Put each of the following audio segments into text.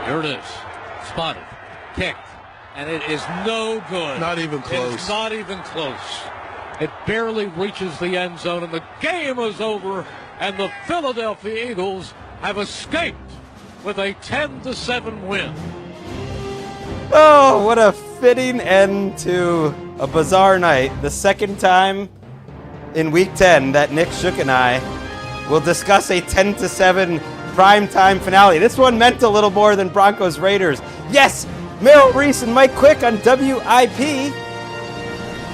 Here it is. Spotted. Kicked. And it is no good. Not even close. It's not even close. It barely reaches the end zone, and the game is over, and the Philadelphia Eagles have escaped with a 10-7 win. Oh, what a fitting end to a bizarre night. The second time in Week 10 that Nick Shook and I will discuss a 10-7 primetime finale. This one meant a little more than Broncos Raiders. Yes, Merrill Reese and Mike Quick on WIP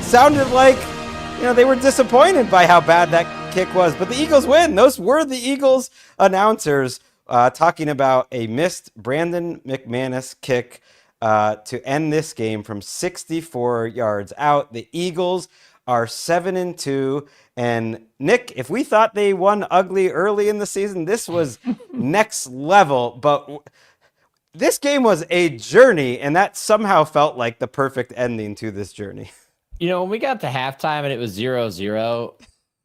sounded like, they were disappointed by how bad that kick was. But the Eagles win. Those were the Eagles announcers talking about a missed Brandon McManus kick to end this game from 64 yards out. The Eagles are 7-2. And Nick, if we thought they won ugly early in the season, this was next level. But this game was a journey, and that somehow felt like the perfect ending to this journey. When we got to halftime and it was 0-0,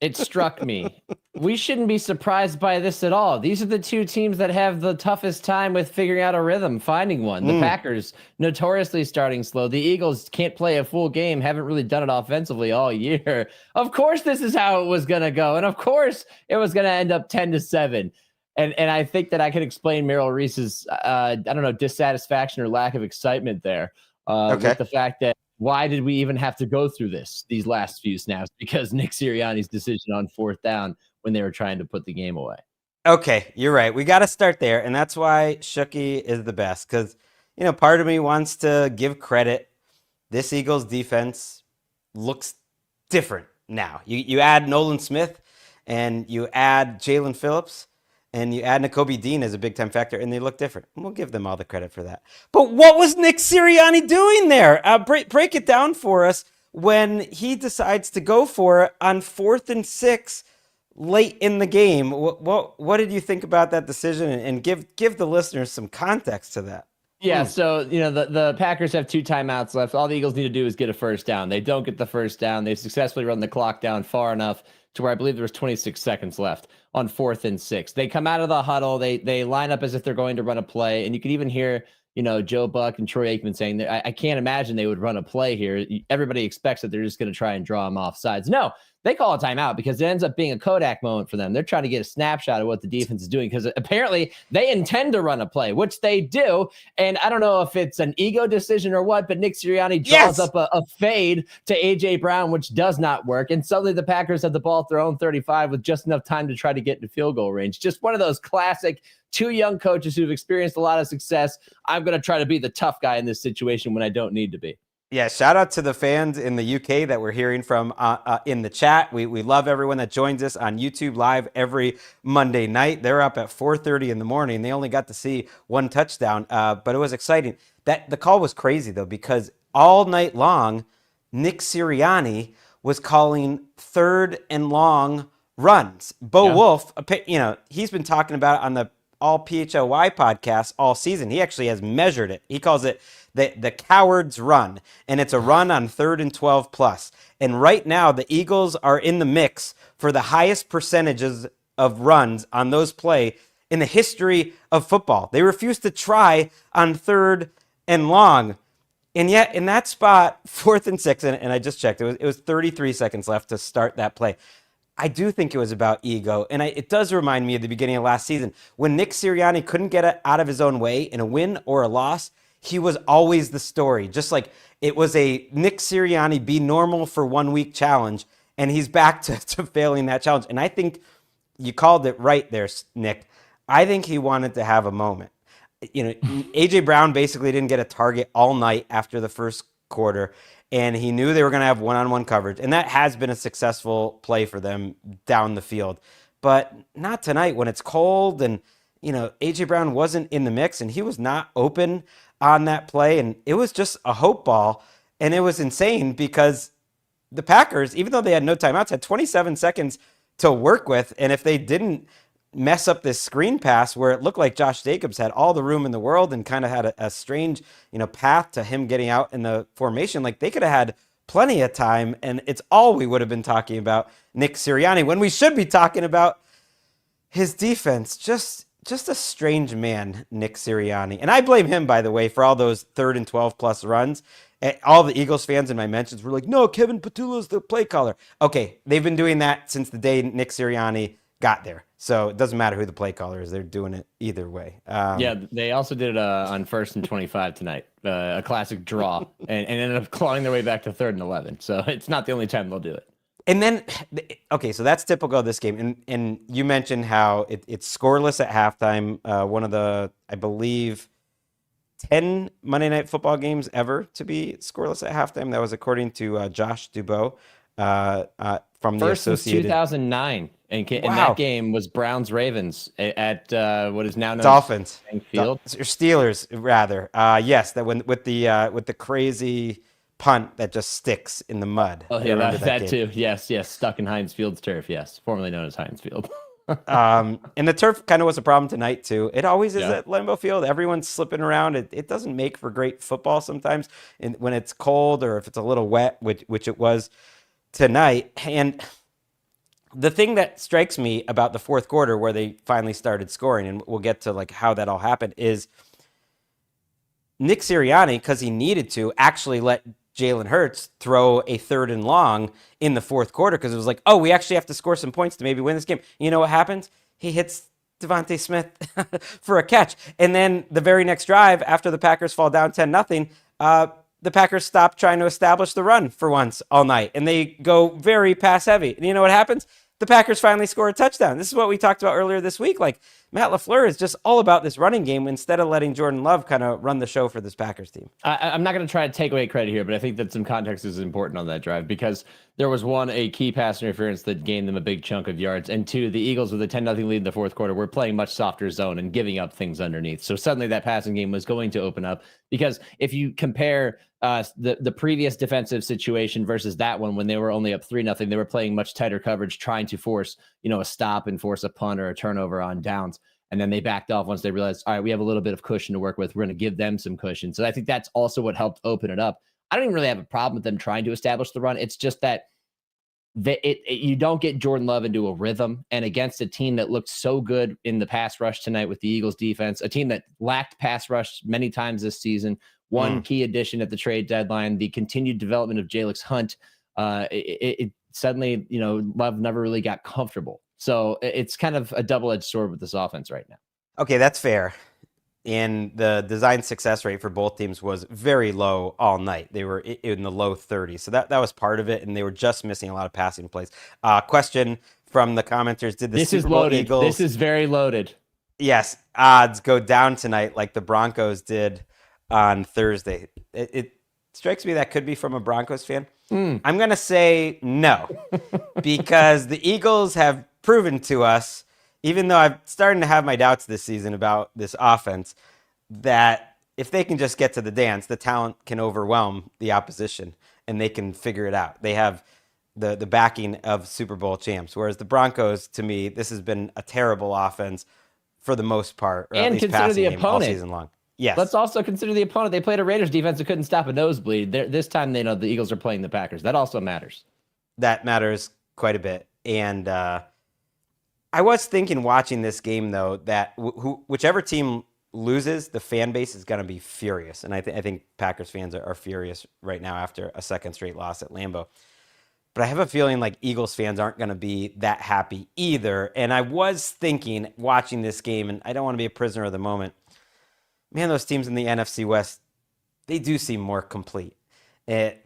it struck me. We shouldn't be surprised by this at all. These are the two teams that have the toughest time with figuring out a rhythm, finding one. The Packers, notoriously starting slow. The Eagles can't play a full game, haven't really done it offensively all year. Of course, this is how it was going to go. And of course, it was going to end up 10-7. And I think that I could explain Merrill Reese's, dissatisfaction or lack of excitement there. With the fact that, why did we even have to go through these last few snaps? Because Nick Sirianni's decision on fourth down when they were trying to put the game away. Okay, you're right. We got to start there. And that's why Shooky is the best. Because, part of me wants to give credit. This Eagles defense looks different now. You add Nolan Smith and you add Jalen Phillips. And you add Nakobe Dean as a big-time factor, and they look different. And we'll give them all the credit for that. But what was Nick Sirianni doing there? Break it down for us when he decides to go for it on 4th and 6 late in the game. What did you think about that decision? And give the listeners some context to that. Yeah, so, the Packers have 2 timeouts left. All the Eagles need to do is get a first down. They don't get the first down. They've successfully run the clock down far enough to where I believe there was 26 seconds left on 4th and 6. They come out of the huddle. They line up as if they're going to run a play. And you can even hear, Joe Buck and Troy Aikman saying that I can't imagine they would run a play here. Everybody expects that they're just going to try and draw them off sides. No, they call a timeout because it ends up being a Kodak moment for them. They're trying to get a snapshot of what the defense is doing because apparently they intend to run a play, which they do. And I don't know if it's an ego decision or what, but Nick Sirianni draws up a fade to A.J. Brown, which does not work. And suddenly the Packers have the ball at their own 35 with just enough time to try to get into field goal range. Just one of those classic 2 young coaches who've experienced a lot of success. I'm going to try to be the tough guy in this situation when I don't need to be. Yeah, shout out to the fans in the UK that we're hearing from in the chat. We love everyone that joins us on YouTube Live every Monday night. They're up at 4:30 in the morning. They only got to see 1 touchdown, but it was exciting. The call was crazy, though, because all night long, Nick Sirianni was calling 3rd and long runs. Bo Wolf, he's been talking about it on the All PHLY podcast all season. He actually has measured it. He calls it the coward's run, and it's a run on 3rd and 12 plus. And right now, the Eagles are in the mix for the highest percentages of runs on those play in the history of football. They refuse to try on 3rd and long. And yet, in that spot, 4th and 6, and I just checked, it was 33 seconds left to start that play. I do think it was about ego, and it does remind me of the beginning of last season when Nick Sirianni couldn't get it out of his own way in a win or a loss. He was always the story, just like it was a Nick Sirianni be normal for 1 week challenge, and he's back to failing that challenge. And I think you called it right there, Nick. I think he wanted to have a moment. A.J. Brown basically didn't get a target all night after the first quarter, and he knew they were going to have one-on-one coverage, and that has been a successful play for them down the field. But not tonight when it's cold, and A.J. Brown wasn't in the mix, and he was not open on that play, and it was just a hope ball, and it was insane because the Packers, even though they had no timeouts, had 27 seconds to work with, and if they didn't mess up this screen pass where it looked like Josh Jacobs had all the room in the world and kind of had a strange, path to him getting out in the formation, like they could have had plenty of time, and it's all we would have been talking about Nick Sirianni when we should be talking about his defense. Just just a strange man, Nick Sirianni. And I blame him, by the way, for all those 3rd and 12 plus runs. All the Eagles fans in my mentions were like, no, Kevin Patullo's the play caller. Okay, they've been doing that since the day Nick Sirianni got there. So it doesn't matter who the play caller is. They're doing it either way. Yeah, they also did it on 1st and 25 tonight, a classic draw, and ended up clawing their way back to 3rd and 11. So it's not the only time they'll do it. And then, okay, so that's typical of this game. And you mentioned how it's scoreless at halftime. One of the, I believe, 10 Monday Night Football games ever to be scoreless at halftime. That was according to Josh Dubois from the First since Associated. 2009. And that game was Browns-Ravens at what is now known Dolphins. as Field. Or Steelers, rather. Yes, that when with the crazy punt that just sticks in the mud. Oh yeah, that too. Yes, stuck in Heinz Field's turf. Yes, formerly known as Heinz Field. And the turf kind of was a problem tonight too. It always is at Lambeau Field. Everyone's slipping around. It doesn't make for great football sometimes, when it's cold or if it's a little wet, which it was tonight. And the thing that strikes me about the fourth quarter, where they finally started scoring, and we'll get to like how that all happened, is Nick Sirianni, because he needed to, actually let Jalen Hurts throw a 3rd and long in the fourth quarter, because it was like, oh, we actually have to score some points to maybe win this game. You know what happens? He hits Devontae Smith for a catch. And then the very next drive, after the Packers fall down 10-0, the Packers stop trying to establish the run for once all night, and they go very pass heavy. And you know what happens? The Packers finally score a touchdown. This is what we talked about earlier this week. Like, Matt LaFleur is just all about this running game instead of letting Jordan Love kind of run the show for this Packers team. I'm not going to try to take away credit here, but I think that some context is important on that drive, because there was one, a key pass interference that gained them a big chunk of yards, and two, the Eagles with a 10-0 lead in the fourth quarter were playing much softer zone and giving up things underneath. So suddenly that passing game was going to open up, because if you compare the previous defensive situation versus that one, when they were only up 3-0, they were playing much tighter coverage, trying to force, a stop and force a punt or a turnover on downs. And then they backed off once they realized, all right, we have a little bit of cushion to work with. We're going to give them some cushion. So I think that's also what helped open it up. I don't even really have a problem with them trying to establish the run. It's just that you don't get Jordan Love into a rhythm. And against a team that looked so good in the pass rush tonight with the Eagles defense, a team that lacked pass rush many times this season, one key addition at the trade deadline, the continued development of Jalix Hunt, it suddenly, Love never really got comfortable. So it's kind of a double-edged sword with this offense right now. Okay, that's fair. And the design success rate for both teams was very low all night. They were in the low 30s. So that was part of it, and they were just missing a lot of passing plays. Question from the commenters, did the Super Bowl Eagles... This is very loaded. Yes, odds go down tonight like the Broncos did on Thursday. It strikes me that could be from a Broncos fan. I'm going to say no, because the Eagles have proven to us, even though I'm starting to have my doubts this season about this offense, that if they can just get to the dance, the talent can overwhelm the opposition and they can figure it out. They have the backing of Super Bowl champs, whereas the Broncos, to me, this has been a terrible offense for the most part, or and at least consider passing the game opponent all season long. Yes. Let's also consider the opponent. They played a Raiders defense that couldn't stop a nosebleed. This time, they know the Eagles are playing the Packers. That also matters. That matters quite a bit. And I was thinking watching this game, though, that whichever team loses, the fan base is going to be furious. And I think Packers fans are furious right now after a second straight loss at Lambeau. But I have a feeling like Eagles fans aren't going to be that happy either. And I was thinking watching this game, and I don't want to be a prisoner of the moment, man, those teams in the NFC West, they do seem more complete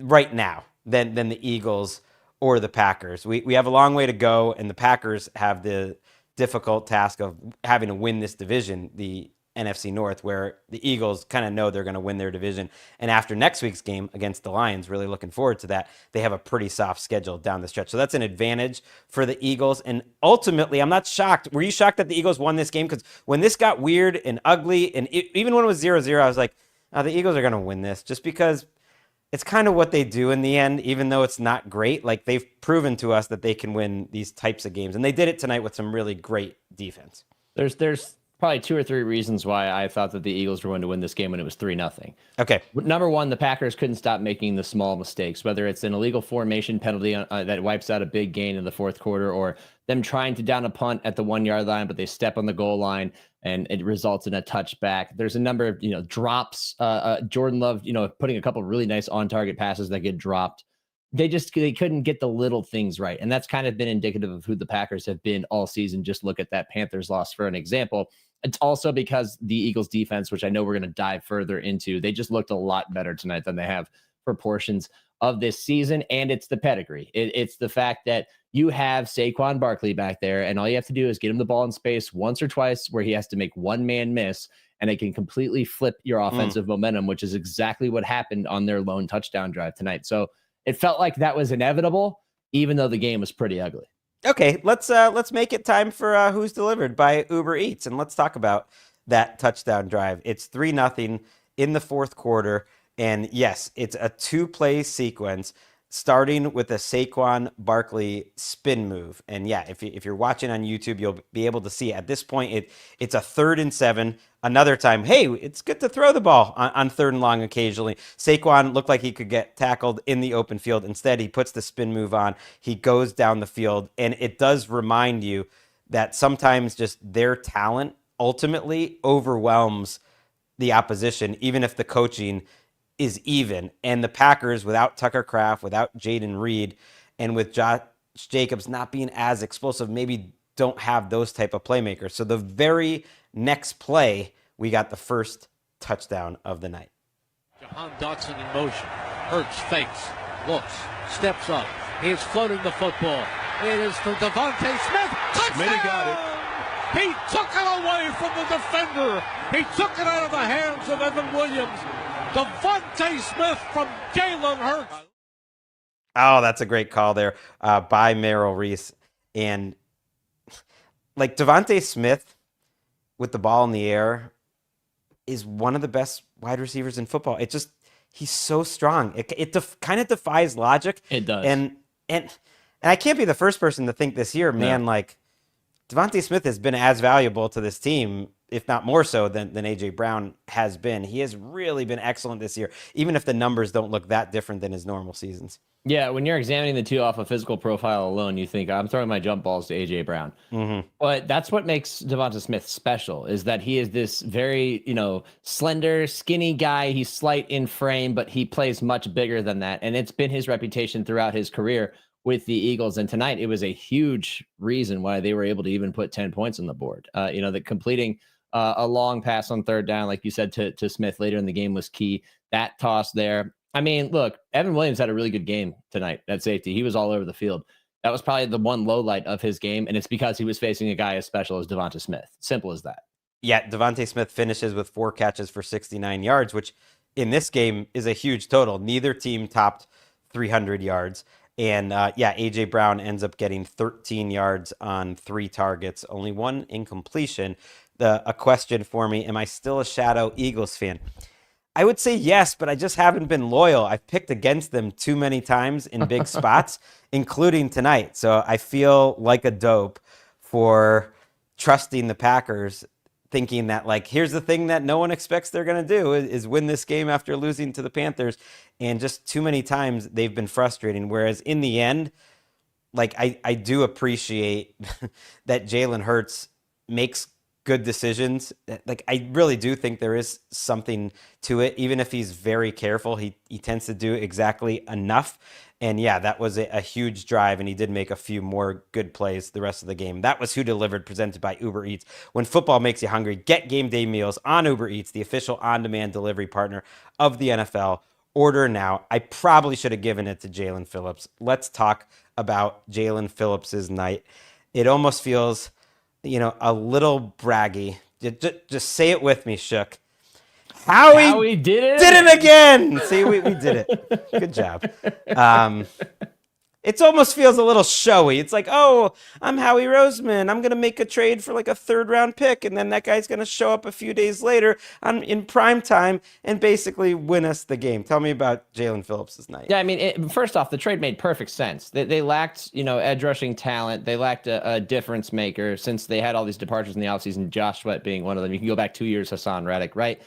right now than the Eagles or the Packers. We have a long way to go, and the Packers have the difficult task of having to win this division, the NFC North, where the Eagles kind of know they're going to win their division. And after next week's game against the Lions, really looking forward to that, they have a pretty soft schedule down the stretch. So that's an advantage for the Eagles. And ultimately, I'm not shocked. Were you shocked that the Eagles won this game? Because when this got weird and ugly, and even when it was 0-0, I was like, oh, the Eagles are going to win this, just because it's kind of what they do in the end, even though it's not great. Like, they've proven to us that they can win these types of games. And they did it tonight with some really great defense. There's probably 2 or 3 reasons why I thought that the Eagles were going to win this game when it was 3-0. Okay. Number one, the Packers couldn't stop making the small mistakes, whether it's an illegal formation penalty that wipes out a big gain in the fourth quarter, or them trying to down a punt at the 1 yard line, but they step on the goal line and it results in a touchback. There's a number of, drops. Jordan Love, putting a couple of really nice on target passes that get dropped. They couldn't get the little things right. And that's kind of been indicative of who the Packers have been all season. Just look at that Panthers loss for an example. It's also because the Eagles defense, which I know we're going to dive further into, they just looked a lot better tonight than they have for portions of this season. And it's the pedigree. It's the fact that you have Saquon Barkley back there, and all you have to do is get him the ball in space once or twice where he has to make one man miss, and it can completely flip your offensive momentum, which is exactly what happened on their lone touchdown drive tonight. So it felt like that was inevitable, even though the game was pretty ugly. Okay, let's make it time for Who's Delivered by Uber Eats, and let's talk about that touchdown drive. It's 3-0 in the fourth quarter, and yes, it's a 2-play sequence starting with a Saquon Barkley spin move. And yeah, if you're watching on YouTube, you'll be able to see at this point it's a 3rd and 7. Another time, hey, it's good to throw the ball on 3rd and long occasionally. Saquon looked like he could get tackled in the open field. Instead, he puts the spin move on. He goes down the field, and it does remind you that sometimes just their talent ultimately overwhelms the opposition, even if the coaching is even. And the Packers, without Tucker Kraft, without Jaden Reed, and with Josh Jacobs not being as explosive, maybe don't have those type of playmakers. So the very next play, we got the first touchdown of the night. Jahan Dotson in motion. Hurts, fakes, looks, steps up. He is floating the football. It is to Devontae Smith. Touchdown! Smitty got it. He took it away from the defender. He took it out of the hands of Evan Williams. Devontae Smith from Jalen Hurts. Oh, that's a great call there by Merrill Reese. And like Devontae Smith with the ball in the air is one of the best wide receivers in football. He's so strong. It kind of defies logic. It does. And I can't be the first person to think this year, man, like Devontae Smith has been as valuable to this team, if not more so than A.J. Brown has been. He has really been excellent this year, even if the numbers don't look that different than his normal seasons. Yeah, when you're examining the two off a physical profile alone, you think, I'm throwing my jump balls to A.J. Brown. Mm-hmm. But that's what makes Devonta Smith special, is that he is this very, slender, skinny guy. He's slight in frame, but he plays much bigger than that. And it's been his reputation throughout his career with the Eagles. And tonight, it was a huge reason why they were able to even put 10 points on the board. That completing a long pass on 3rd down, like you said, to Smith later in the game was key. That toss there. I mean, look, Evan Williams had a really good game tonight at safety. He was all over the field. That was probably the one low light of his game, and it's because he was facing a guy as special as Devonta Smith. Simple as that. Yeah, Devontae Smith finishes with 4 catches for 69 yards, which in this game is a huge total. Neither team topped 300 yards. And A.J. Brown ends up getting 13 yards on 3 targets, only 1 incompletion. A question for me, am I still a shadow Eagles fan? I would say yes, but I just haven't been loyal. I've picked against them too many times in big spots, including tonight. So I feel like a dope for trusting the Packers, thinking that, like, here's the thing that no one expects they're going to do is win this game after losing to the Panthers. And just too many times they've been frustrating. Whereas in the end, like, I do appreciate that Jalen Hurts makes good decisions. Like, I really do think there is something to it. Even if he's very careful, he tends to do exactly enough. And yeah, that was a huge drive, and he did make a few more good plays the rest of the game. That was Who Delivered, presented by Uber Eats. When football makes you hungry, get game day meals on Uber Eats, the official on-demand delivery partner of the NFL. Order now. I probably should have given it to Jalen Phillips. Let's talk about Jalen Phillips' night. It almost feels, a little braggy. Just say it with me, Shook. Howie did it. Did it again. See, we did it. Good job. It almost feels a little showy. It's like, oh, I'm Howie Roseman. I'm going to make a trade for like a 3rd-round pick, and then that guy's going to show up a few days later in prime time and basically win us the game. Tell me about Jalen Phillips' night. Yeah, I mean, first off, the trade made perfect sense. They lacked, edge rushing talent. They lacked a difference maker since they had all these departures in the offseason, Josh Sweat being one of them. You can go back 2 years, Hassan Reddick, right?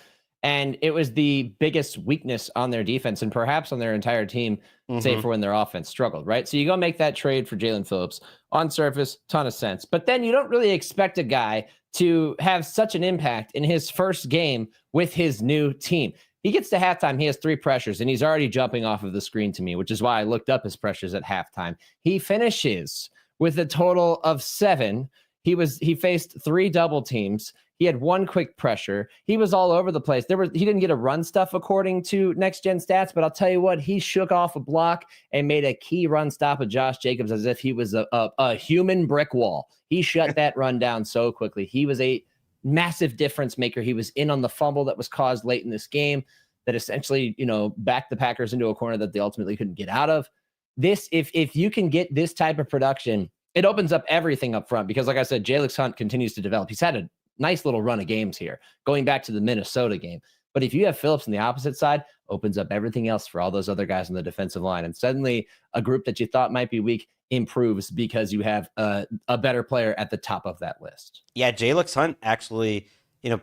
And it was the biggest weakness on their defense and perhaps on their entire team, save for when their offense struggled, right? So you go make that trade for Jalen Phillips. On surface, ton of sense. But then you don't really expect a guy to have such an impact in his first game with his new team. He gets to halftime, he has 3 pressures, and he's already jumping off of the screen to me, which is why I looked up his pressures at halftime. He finishes with a total of 7. He faced 3 double teams. He had 1 quick pressure. He was all over the place. He didn't get a run stuff according to Next Gen Stats, but I'll tell you what, he shook off a block and made a key run stop of Josh Jacobs as if he was a human brick wall. He shut that run down so quickly. He was a massive difference maker. He was in on the fumble that was caused late in this game that essentially, backed the Packers into a corner that they ultimately couldn't get out of. This, if you can get this type of production, it opens up everything up front because, like I said, Jalix Hunt continues to develop. He's had a nice little run of games here, going back to the Minnesota game. But if you have Phillips on the opposite side, opens up everything else for all those other guys on the defensive line. And suddenly a group that you thought might be weak improves because you have a better player at the top of that list. Yeah, Jalix Hunt actually,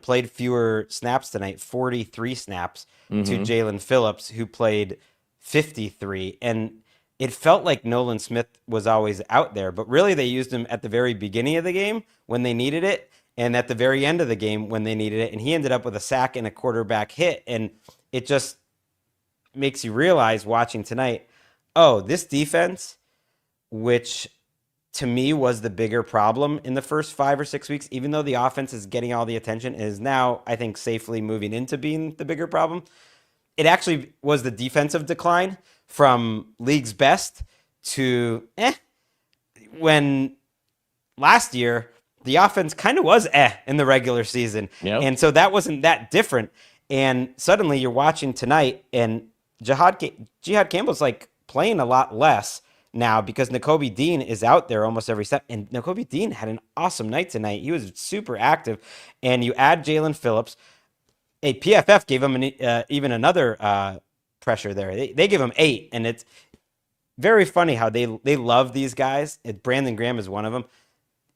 played fewer snaps tonight, 43 snaps to Jalen Phillips, who played 53. And it felt like Nolan Smith was always out there, but really they used him at the very beginning of the game when they needed it, and at the very end of the game when they needed it. And he ended up with a sack and a quarterback hit. And it just makes you realize watching tonight, oh, this defense, which to me was the bigger problem in the first 5 or 6 weeks, even though the offense is getting all the attention, is now, I think, safely moving into being the bigger problem. It actually was the defensive decline from league's best to when last year the offense kind of was in the regular season. Yep. And so that wasn't that different. And suddenly you're watching tonight and Jihad Campbell's like playing a lot less now because Nakobe Dean is out there almost every step. And Nakobe Dean had an awesome night tonight. He was super active. And you add Jalen Phillips. PFF gave him even another pressure there. They give him 8. And it's very funny how they love these guys. Brandon Graham is one of them.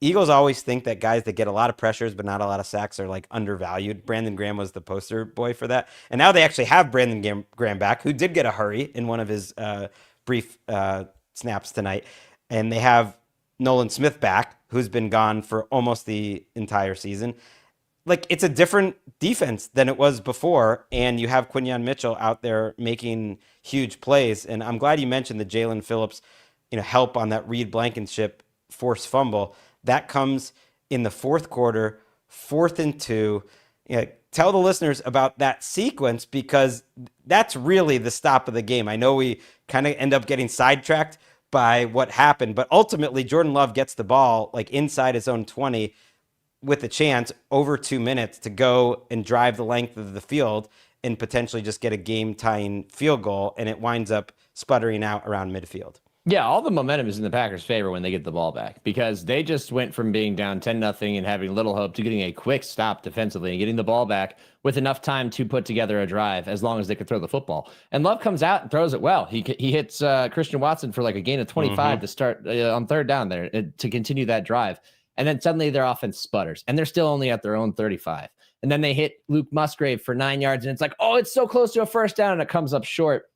Eagles always think that guys that get a lot of pressures but not a lot of sacks are like undervalued. Brandon Graham was the poster boy for that. And now they actually have Brandon Graham back, who did get a hurry in one of his brief snaps tonight. And they have Nolan Smith back, who's been gone for almost the entire season. Like, it's a different defense than it was before, and you have Quinyon Mitchell out there making huge plays. And I'm glad you mentioned the Jalen Phillips, help on that Reed Blankenship forced fumble. That comes in the 4th quarter, 4th and 2. Tell the listeners about that sequence because that's really the stop of the game. I know we kind of end up getting sidetracked by what happened, but ultimately Jordan Love gets the ball like inside his own 20 with a chance over 2 minutes to go and drive the length of the field and potentially just get a game-tying field goal, and it winds up sputtering out around midfield. Yeah, all the momentum is in the Packers' favor when they get the ball back because they just went from being down 10-0 and having little hope to getting a quick stop defensively and getting the ball back with enough time to put together a drive as long as they could throw the football. And Love comes out and throws it well. He hits Christian Watson for like a gain of 25 to start on 3rd down there to continue that drive. And then suddenly their offense sputters and they're still only at their own 35. And then they hit Luke Musgrave for 9 yards and it's like, oh, it's so close to a first down and it comes up short.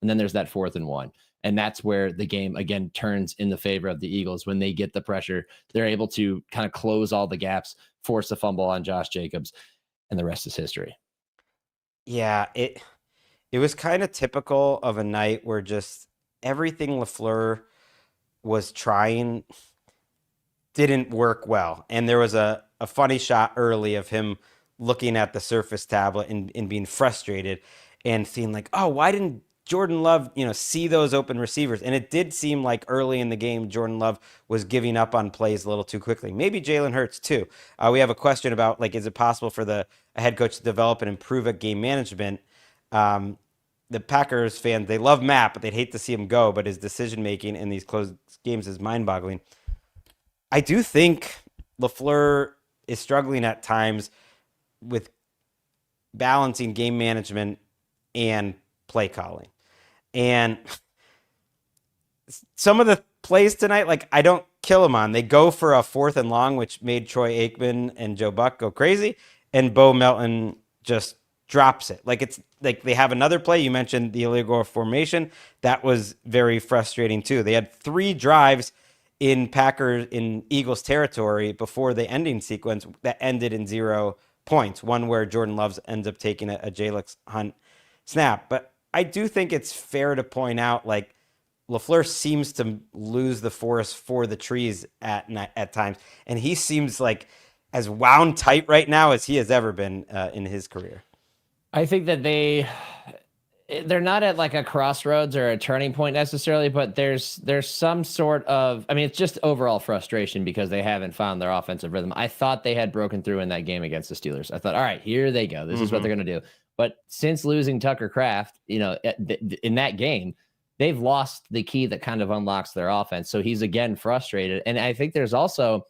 And then there's that 4th and 1. And that's where the game, again, turns in the favor of the Eagles. When they get the pressure, they're able to kind of close all the gaps, force a fumble on Josh Jacobs, and the rest is history. Yeah, it was kind of typical of a night where just everything LaFleur was trying didn't work well. And there was a funny shot early of him looking at the Surface tablet and being frustrated and seeing like, oh, why didn't Jordan Love, see those open receivers? And it did seem like early in the game, Jordan Love was giving up on plays a little too quickly. Maybe Jalen Hurts too. We have a question about, is it possible for a head coach to develop and improve at game management? the Packers fans, they love Matt, but they'd hate to see him go. But his decision making in these close games is mind boggling. I do think LaFleur is struggling at times with balancing game management and play calling. And some of the plays tonight, like, I don't kill him on. They go for a 4th and long, which made Troy Aikman and Joe Buck go crazy. And Bo Melton just drops it. Like, it's like they have another play. You mentioned the illegal formation. That was very frustrating too. They had 3 drives in Eagles territory before the ending sequence that ended in 0 points. One where Jordan Love ends up taking a Jalix Hunt snap. But I do think it's fair to point out, like, LaFleur seems to lose the forest for the trees at times, and he seems like as wound tight right now as he has ever been in his career. I think that they're not at like a crossroads or a turning point necessarily, but there's some sort of, I mean, it's just overall frustration because they haven't found their offensive rhythm. I thought they had broken through in that game against the Steelers. I thought, all right, here they go. This is what they're going to do. But since losing Tucker Kraft, in that game, they've lost the key that kind of unlocks their offense. So he's again frustrated. And I think there's a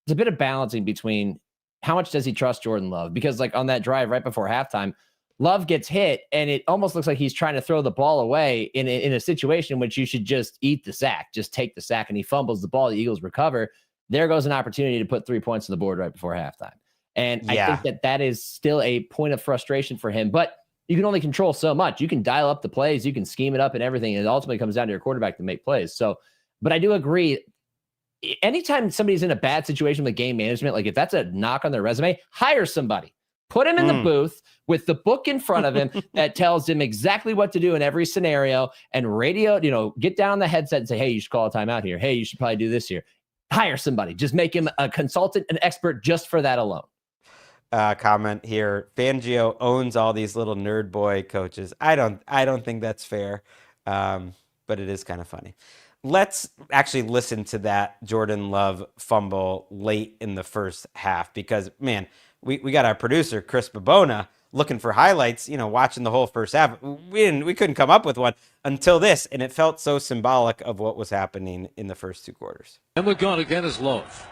bit of balancing between how much does he trust Jordan Love? Because like on that drive right before halftime, Love gets hit and it almost looks like he's trying to throw the ball away in a situation in which you should just eat the sack, just take the sack, and he fumbles the ball. The Eagles recover. There goes an opportunity to put 3 points on the board right before halftime. And I think that is still a point of frustration for him, but you can only control so much. You can dial up the plays, you can scheme it up and everything. And it ultimately comes down to your quarterback to make plays. So, but I do agree. Anytime somebody's in a bad situation with game management, like if that's a knock on their resume, hire somebody. Put him in the booth with the book in front of him that tells him exactly what to do in every scenario, and radio, get down on the headset and say, hey, you should call a timeout here. Hey, you should probably do this here. Hire somebody. Just make him a consultant, an expert just for that alone. Comment here. Fangio owns all these little nerd boy coaches. I don't think that's fair, but it is kind of funny. Let's actually listen to that Jordan Love fumble late in the first half because, man, we got our producer, Chris Babona, looking for highlights, watching the whole first half. We couldn't come up with one until this, and it felt so symbolic of what was happening in the first 2 quarters. And the gun again is Love.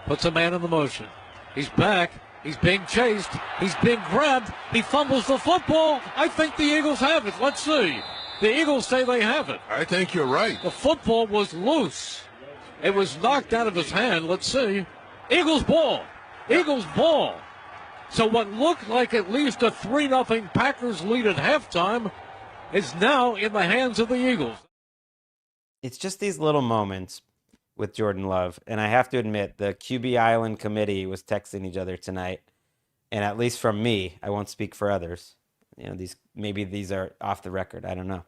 Puts a man in the motion. He's back. He's being chased. He's being grabbed. He fumbles the football. I think the Eagles have it. Let's see. The Eagles say they have it. I think you're right. The football was loose. It was knocked out of his hand. Let's see. Eagles ball. Eagles ball. So what looked like at least a 3-0 Packers lead at halftime is now in the hands of the Eagles. It's just these little moments with Jordan Love. And I have to admit, the QB Island committee was texting each other tonight. And at least from me, I won't speak for others. These are off the record. I don't know.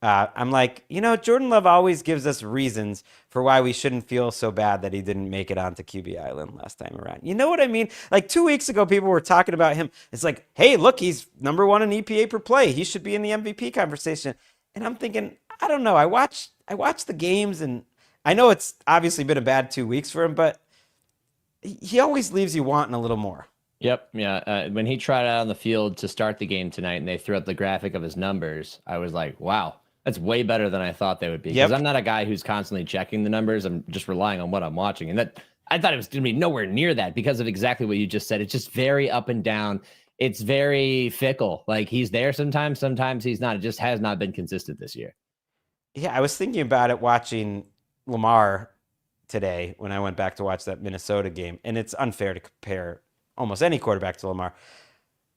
I'm like, Jordan Love always gives us reasons for why we shouldn't feel so bad that he didn't make it onto QB Island last time around. You know what I mean? Like 2 weeks ago, people were talking about him. It's like, hey, look, he's number 1 in EPA per play. He should be in the MVP conversation. And I'm thinking, I don't know. I watched the games, and I know it's obviously been a bad 2 weeks for him, but he always leaves you wanting a little more. Yep. Yeah. When he tried out on the field to start the game tonight and they threw up the graphic of his numbers, I was like, wow, that's way better than I thought they would be. Because I'm not a guy who's constantly checking the numbers. I'm just relying on what I'm watching. And that I thought it was going to be nowhere near that because of exactly what you just said. It's just very up and down. It's very fickle. Like he's there sometimes he's not. It just has not been consistent this year. Yeah. I was thinking about it watching Lamar today when I went back to watch that Minnesota game. And it's unfair to compare almost any quarterback to Lamar.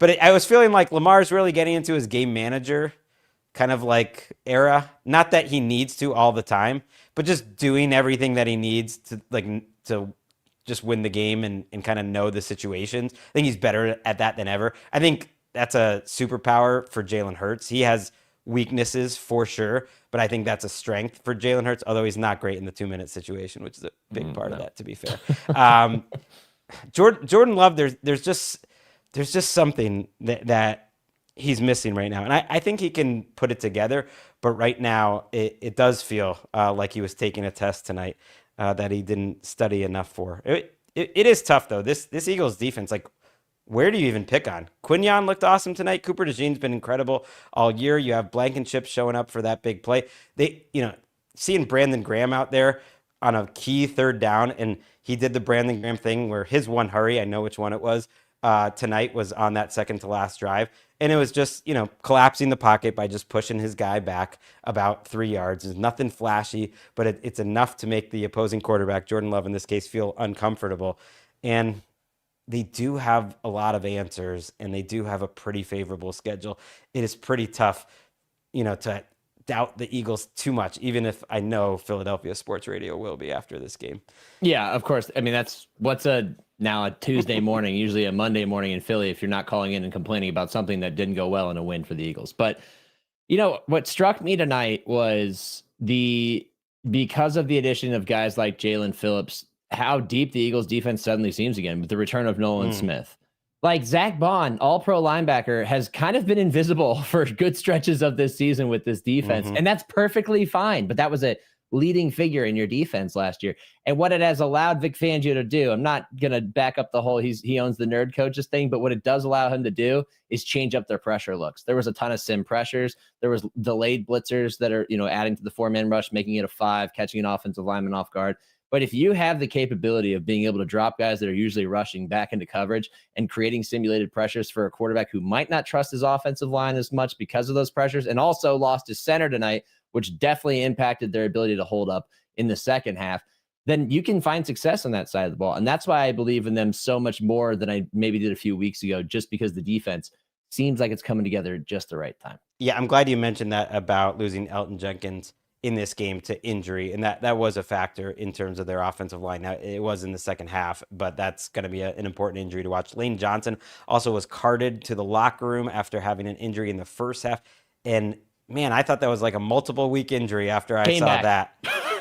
But I was feeling like Lamar's really getting into his game manager kind of like era. Not that he needs to all the time, but just doing everything that he needs to just win the game and kind of know the situations. I think he's better at that than ever. I think that's a superpower for Jalen Hurts. He has weaknesses for sure, but I think that's a strength for Jalen Hurts, although he's not great in the 2-minute situation, which is a big part of that, to be fair. Jordan Love, there's just something that he's missing right now. And I think he can put it together, but right now it does feel like he was taking a test tonight that he didn't study enough for. It is tough though. This Eagles defense, like where do you even pick on? Quignon looked awesome tonight. Cooper DeJean's been incredible all year. You have Blankenship showing up for that big play. Seeing Brandon Graham out there on a key third down, and he did the Brandon Graham thing where his one hurry, I know which one it was, tonight was on that second to last drive. And it was just, collapsing the pocket by just pushing his guy back about 3 yards. It's nothing flashy, but it's enough to make the opposing quarterback, Jordan Love in this case, feel uncomfortable. And they do have a lot of answers, and they do have a pretty favorable schedule. It is pretty tough, to doubt the Eagles too much, even if I know Philadelphia sports radio will be after this game. Yeah, of course. I mean, that's now a Tuesday morning, usually a Monday morning in Philly, if you're not calling in and complaining about something that didn't go well in a win for the Eagles. But, what struck me tonight was because of the addition of guys like Jalen Phillips, how deep the Eagles defense suddenly seems again with the return of Nolan Smith. Like Zach Bond, all-pro linebacker, has kind of been invisible for good stretches of this season with this defense, and that's perfectly fine. But that was a leading figure in your defense last year. And what it has allowed Vic Fangio to do, I'm not going to back up the whole he owns the nerd coaches thing, but what it does allow him to do is change up their pressure looks. There was a ton of sim pressures. There was delayed blitzers that are, adding to the 4-man rush, making it a 5, catching an offensive lineman off guard. But if you have the capability of being able to drop guys that are usually rushing back into coverage and creating simulated pressures for a quarterback who might not trust his offensive line as much because of those pressures, and also lost his center tonight, which definitely impacted their ability to hold up in the second half, then you can find success on that side of the ball. And that's why I believe in them so much more than I maybe did a few weeks ago, just because the defense seems like it's coming together at just the right time. Yeah, I'm glad you mentioned that about losing Elton Jenkins in this game to injury, and that was a factor in terms of their offensive line. Now, it was in the second half, but that's going to be an important injury to watch. Lane Johnson also was carted to the locker room after having an injury in the first half, and man, I thought that was like a multiple week injury after I saw that.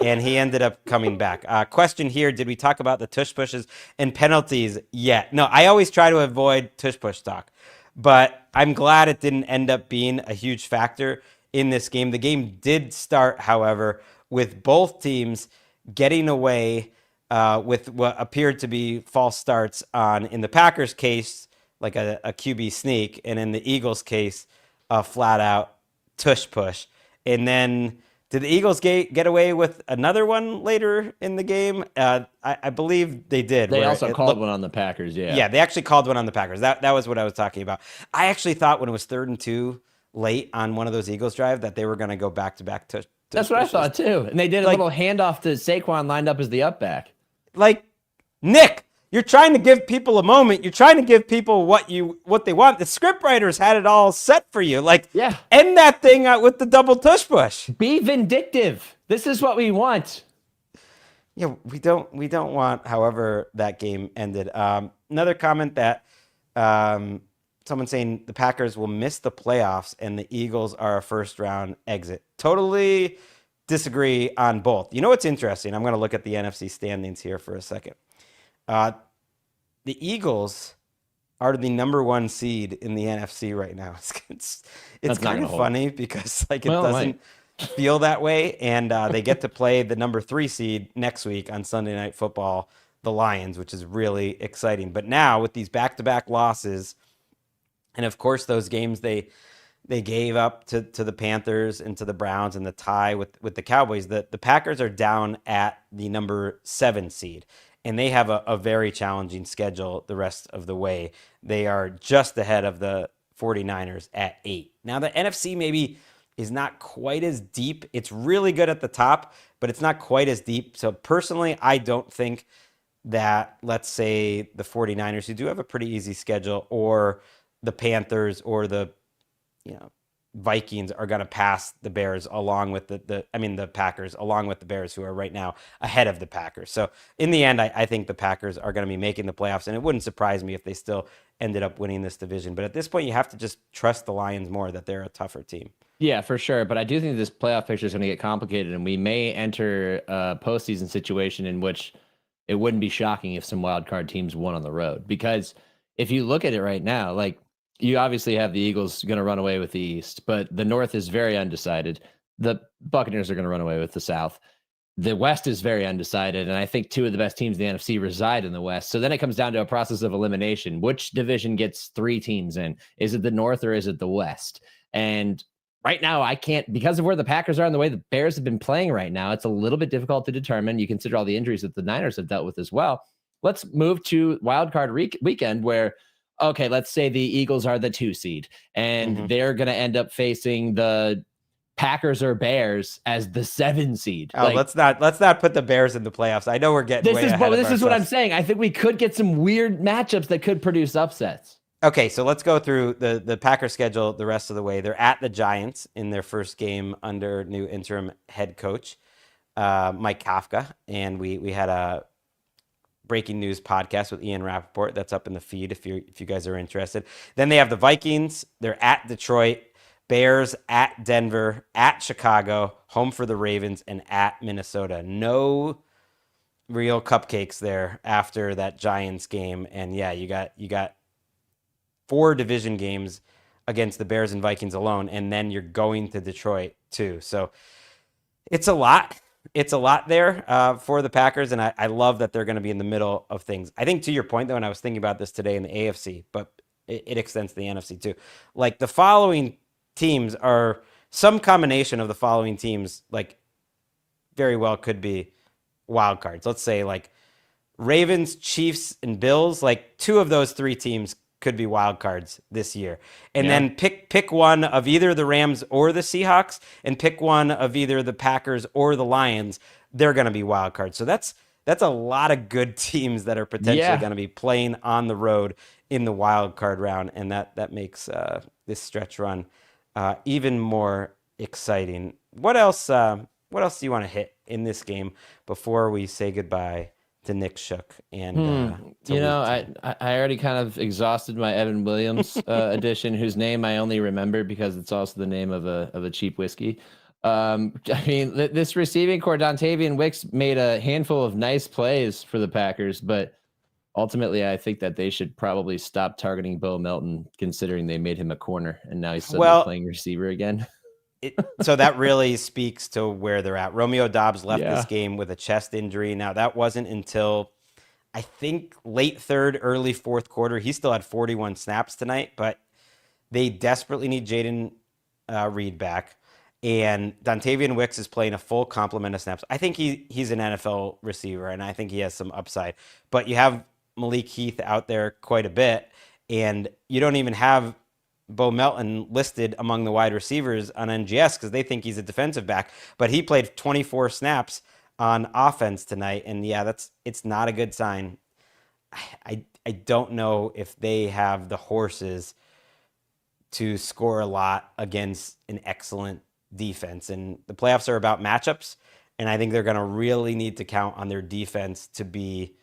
And he ended up coming back. Question here, did we talk about the tush pushes and penalties yet? No, I always try to avoid tush push talk, but I'm glad it didn't end up being a huge factor in this game. The game did start, however, with both teams getting away with what appeared to be false starts in the Packers' case, like a QB sneak, and in the Eagles' case, a flat-out tush push. And then did the Eagles get away with another one later in the game? I believe they did. They also called one on the Packers, yeah. Yeah, they actually called one on the Packers. That was what I was talking about. I actually thought when it was 3rd and 2 late on one of those Eagles drive that they were going to go back-to-back tush That's what pushes. I thought, too. And they did a little handoff to Saquon lined up as the up back. Like, Nick, you're trying to give people a moment. You're trying to give people what they want. The scriptwriters had it all set for you. Like, yeah, end that thing out with the double tush push. Be vindictive. This is what we want. Yeah, we don't want, however, that game ended. Another comment that someone saying the Packers will miss the playoffs and the Eagles are a first-round exit. Totally disagree on both. You know what's interesting? I'm going to look at the NFC standings here for a second. The Eagles are the number 1 seed in the NFC right now. It's kind of funny because it doesn't feel that way, and they get to play the number 3 seed next week on Sunday Night Football, the Lions, which is really exciting. But now with these back-to-back losses, and of course those games they gave up to the Panthers and to the Browns and the tie with the Cowboys, the Packers are down at the number 7 seed. And they have a very challenging schedule the rest of the way. They are just ahead of the 49ers at 8. Now, the NFC maybe is not quite as deep. It's really good at the top, but it's not quite as deep. So personally, I don't think that, let's say, the 49ers, who do have a pretty easy schedule, or the Panthers or the Vikings are going to pass the Bears along with the Packers, along with the Bears, who are right now ahead of the Packers. So in the end, I think the Packers are going to be making the playoffs, and it wouldn't surprise me if they still ended up winning this division. But at this point, you have to just trust the Lions more, that they're a tougher team. Yeah, for sure. But I do think this playoff picture is going to get complicated, and we may enter a postseason situation in which it wouldn't be shocking if some wild card teams won on the road. Because if you look at it right now, you obviously have the Eagles going to run away with the East, but the North is very undecided. The Buccaneers are going to run away with the South. the West is very undecided, and I think two of the best teams in the NFC reside in the West. So then it comes down to a process of elimination. Which division gets 3 teams in? Is it the North or is it the West? And right now, I can't, because of where the Packers are and the way the Bears have been playing right now, it's a little bit difficult to determine. You consider all the injuries that the Niners have dealt with as well. Let's move to wild card weekend where, okay, let's say the Eagles are the 2 seed and they're going to end up facing the Packers or Bears as the 7 seed. Oh, let's not put the Bears in the playoffs. I know we're getting this is what I'm saying. I think we could get some weird matchups that could produce upsets. Okay, so let's go through the Packers schedule the rest of the way. They're at the Giants in their first game under new interim head coach Mike Kafka, and we had a breaking news podcast with Ian Rappaport that's up in the feed if you guys are interested. Then they have the Vikings. They're at Detroit. Bears, at Denver, at Chicago, home for the Ravens, and at Minnesota. No real cupcakes there after that Giants game. And yeah, you got 4 division games against the Bears and Vikings alone, and then you're going to Detroit too. So it's a lot. It's a lot there for the Packers, and I love that they're going to be in the middle of things. I think to your point, though, and I was thinking about this today in the AFC, but it extends to the NFC too. Like the following teams are some combination of the following teams, like very well could be wild cards. Let's say like Ravens, Chiefs, and Bills, like 2 of those 3 teams could be wild cards this year. And then pick one of either the Rams or the Seahawks and pick one of either the Packers or the Lions. They're going to be wild cards. So that's a lot of good teams that are potentially going to be playing on the road in the wild card round. And that makes this stretch run even more exciting. What else do you want to hit in this game before we say goodbye to Nick Shook and I already kind of exhausted my Evan Williams edition, whose name I only remember because it's also the name of a cheap whiskey. I mean, this receiving core, Dontavian Wicks made a handful of nice plays for the Packers, but ultimately, I think that they should probably stop targeting Bo Melton, considering they made him a corner and now he's suddenly playing receiver again. So that really speaks to where they're at. Romeo Doubs left this game with a chest injury. Now, that wasn't until, I think, late 3rd, early 4th quarter. He still had 41 snaps tonight, but they desperately need Jaden Reed back. And Dontavian Wicks is playing a full complement of snaps. I think he's an NFL receiver, and I think he has some upside. But you have Malik Heath out there quite a bit, and you don't even have Bo Melton listed among the wide receivers on NGS because they think he's a defensive back. But he played 24 snaps on offense tonight, and it's not a good sign. I don't know if they have the horses to score a lot against an excellent defense. And the playoffs are about matchups, and I think they're going to really need to count on their defense to be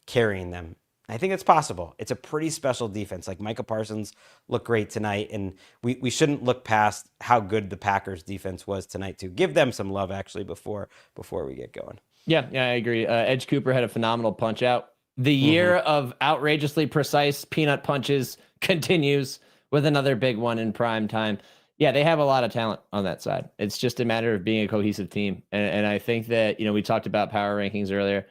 carrying them. I think it's possible. It's a pretty special defense. Like Micah Parsons looked great tonight, and we shouldn't look past how good the Packers defense was tonight too. Give them some love actually before we get going. Yeah, I agree. Edge Cooper had a phenomenal punch out. The year of outrageously precise peanut punches continues with another big one in prime time. Yeah, they have a lot of talent on that side. It's just a matter of being a cohesive team. And I think that, we talked about power rankings earlier.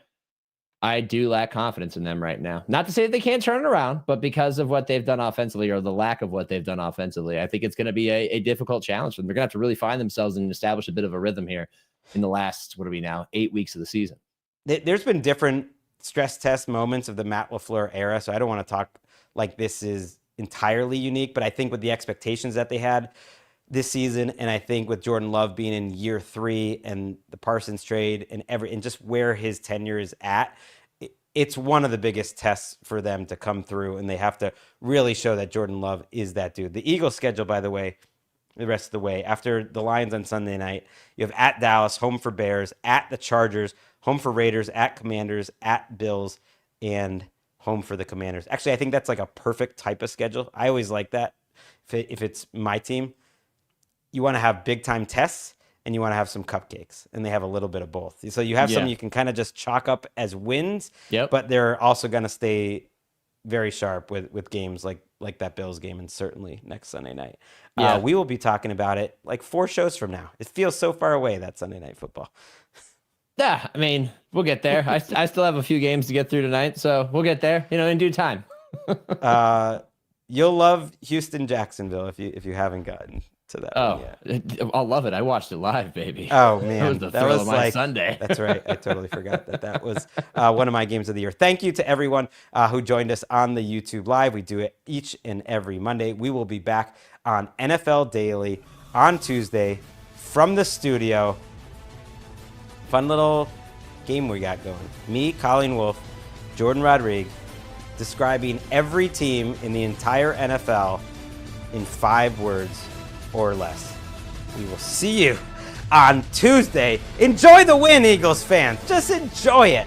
I do lack confidence in them right now. Not to say that they can't turn it around, but because of what they've done offensively or the lack of what they've done offensively, I think it's going to be a difficult challenge for them. They're going to have to really find themselves and establish a bit of a rhythm here in the last, 8 weeks of the season. There's been different stress test moments of the Matt LaFleur era, so I don't want to talk like this is entirely unique, but I think with the expectations that they had this season, and I think with Jordan Love being in year 3 and the Parsons trade and just where his tenure is at, it's one of the biggest tests for them to come through, and they have to really show that Jordan Love is that dude. The Eagles schedule, by the way, the rest of the way, after the Lions on Sunday night, you have at Dallas, home for Bears, at the Chargers, home for Raiders, at Commanders, at Bills, and home for the Commanders. Actually, I think that's like a perfect type of schedule. I always like that. If it's my team, you want to have big time tests and you want to have some cupcakes, and they have a little bit of both. So you have some you can kind of just chalk up as wins, but they're also going to stay very sharp with games like that Bills game, and certainly next Sunday night. We will be talking about it like 4 shows from now. It feels so far away, that Sunday Night Football. Yeah, I mean, we'll get there. I still have a few games to get through tonight, so we'll get there, in due time. You'll love Houston Jacksonville if you haven't gotten to that one yet. I'll love it. I watched it live, baby. Oh man, that was the thrill of my Sunday. That's right. I totally forgot that was one of my games of the year. Thank you to everyone who joined us on the YouTube Live. We do it each and every Monday. We will be back on NFL Daily on Tuesday from the studio. Fun little game we got going. Me, Colleen Wolfe, Jordan Rodriguez, describing every team in the entire NFL in 5 words or less. We will see you on Tuesday. Enjoy the win, Eagles fans. Just enjoy it.